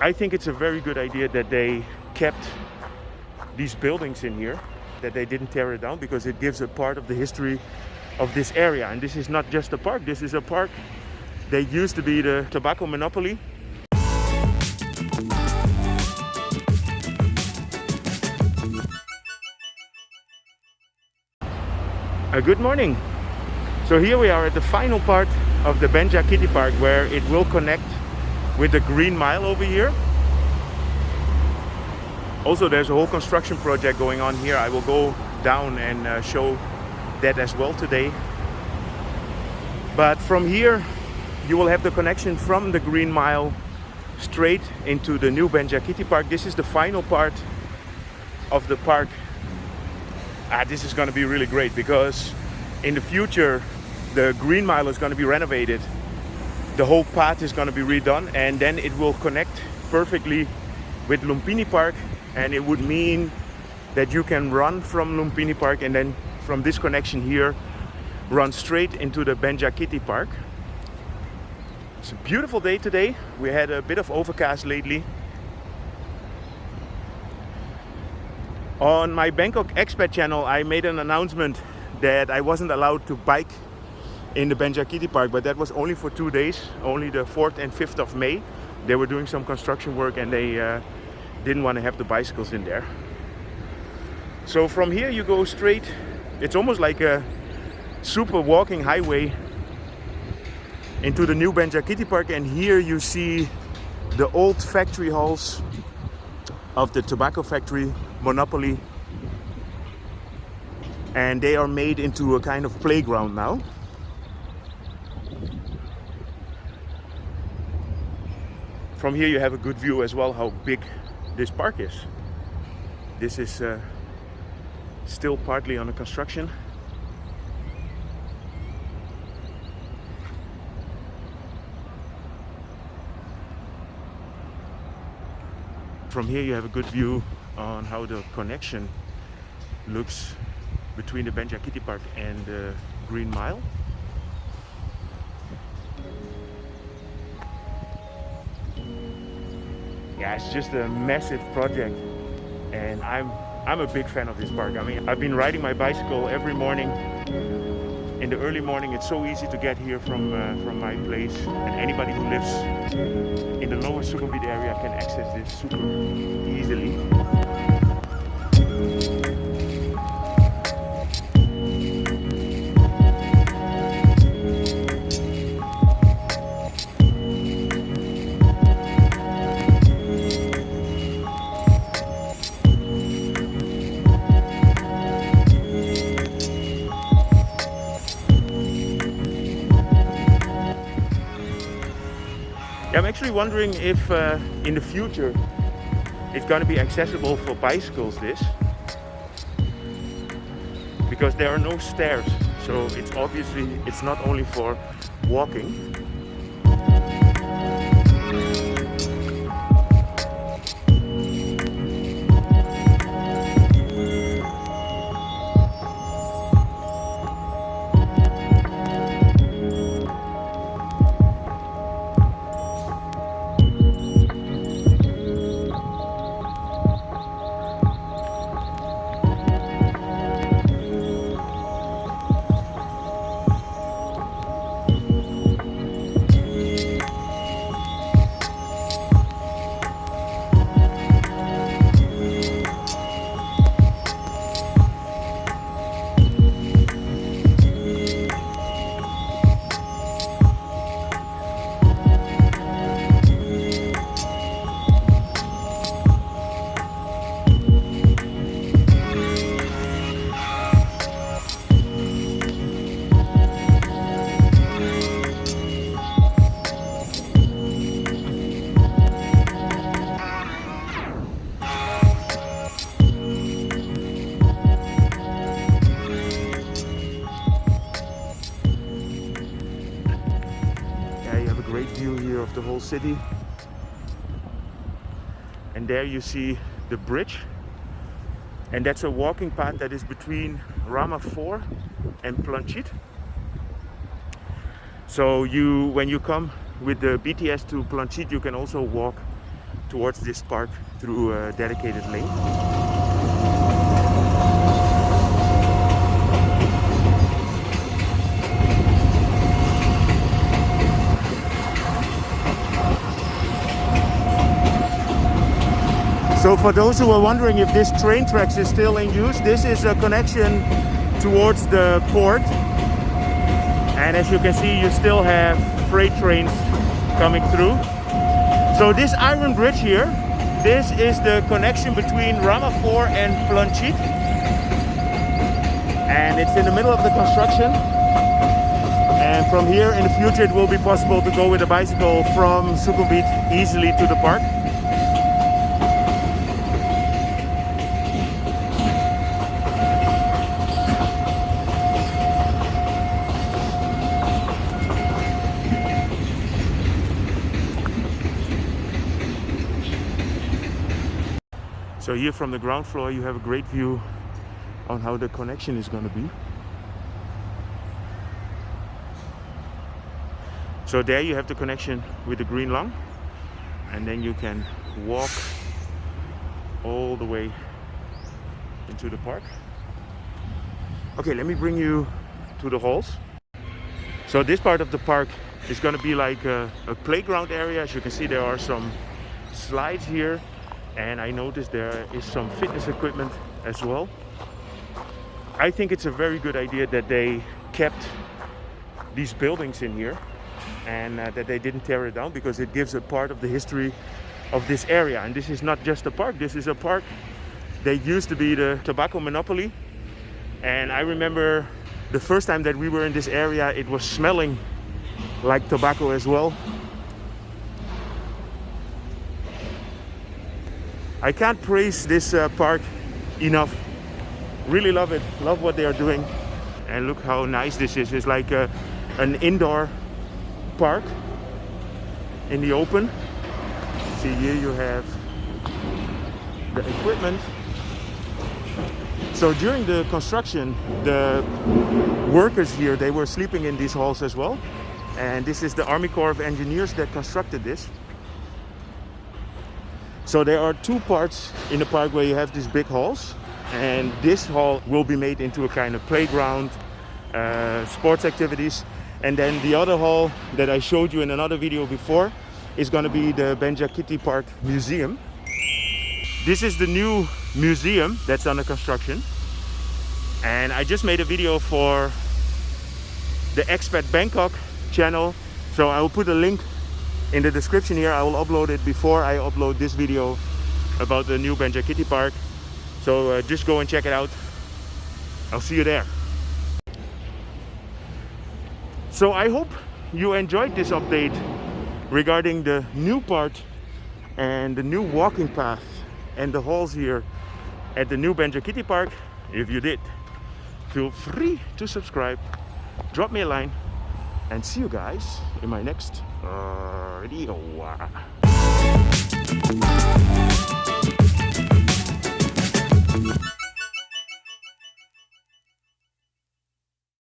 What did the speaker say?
I think it's a very good idea that they kept these buildings in here, that they didn't tear it down, because it gives a part of the history of this area. And this is not just a park, this is a park that used to be the tobacco monopoly. Good morning. So here we are at the final part of the Benjakitti Park, where it will connect with the Green Mile over here. Also, there's a whole construction project going on here. I will go down and show that as well today. But from here you will have the connection from the Green Mile straight into the new Benjakitti Park. This is the final part of the park. This is going to be really great, because in the future the Green Mile is going to be renovated. The whole path is going to be redone, and then it will connect perfectly with Lumphini Park, and it would mean that you can run from Lumphini Park and then from this connection here run straight into the Benjakitti Park. It's a beautiful day today. We had a bit of overcast lately. On my Bangkok expat channel, I made an announcement that I wasn't allowed to bike in the Benjakitti Park, but that was only for 2 days, only the 4th and 5th of May. They were doing some construction work and they didn't want to have the bicycles in there. So from here you go straight. It's almost like a super walking highway into the new Benjakitti Park, and here you see the old factory halls of the tobacco factory monopoly, and they are made into a kind of playground now. From here you have a good view as well how big this park is. This is still partly under construction. From here you have a good view on how the connection looks between the Benjakitti Park and the Green Mile. Yeah, it's just a massive project, and I'm a big fan of this park. I mean, I've been riding my bicycle every morning. In the early morning, it's so easy to get here from my place, and anybody who lives in the lower Sukhumvit area can access this super easily. I'm actually wondering if in the future it's going to be accessible for bicycles, because there are no stairs, so it's not only for walking. Of the whole city, and there you see the bridge, and that's a walking path that is between Rama 4 and Planchit. So when you come with the BTS to Planchit, you can also walk towards this park through a dedicated lane. So for those who are wondering if this train tracks is still in use, this is a connection towards the port. And as you can see, you still have freight trains coming through. So this iron bridge here, this is the connection between Ramapur and Planchit. And it's in the middle of the construction. And from here in the future it will be possible to go with a bicycle from Sukhumvit easily to the park. So here from the ground floor you have a great view on how the connection is going to be. So there you have the connection with the Green Lung, and then you can walk all the way into the park. Okay, let me bring you to the halls. So this part of the park is going to be like a playground area. As you can see, there are some slides here. And I noticed there is some fitness equipment as well. I think it's a very good idea that they kept these buildings in here and that they didn't tear it down, because it gives a part of the history of this area. And this is not just a park, this is a park that used to be the tobacco monopoly. And I remember the first time that we were in this area, it was smelling like tobacco as well. I can't praise this park enough. Really love it. Love what they are doing. And look how nice this is. It's like an indoor park in the open. See, here you have the equipment. So during the construction, the workers here, they were sleeping in these halls as well. And this is the Army Corps of Engineers that constructed this. So there are two parts in the park where you have these big halls, and this hall will be made into a kind of playground, sports activities. And then the other hall that I showed you in another video before is going to be the Benjakitti Park Museum. This is the new museum that's under construction. And I just made a video for the Expat Bangkok channel, so I will put a link in the description here. I will upload it before I upload this video about the new Benjakitti Park. So just go and check it out. I'll see you there. So I hope you enjoyed this update regarding the new part and the new walking path and the halls here at the new Benjakitti Park. If you did, feel free to subscribe, drop me a line, and see you guys in my next video.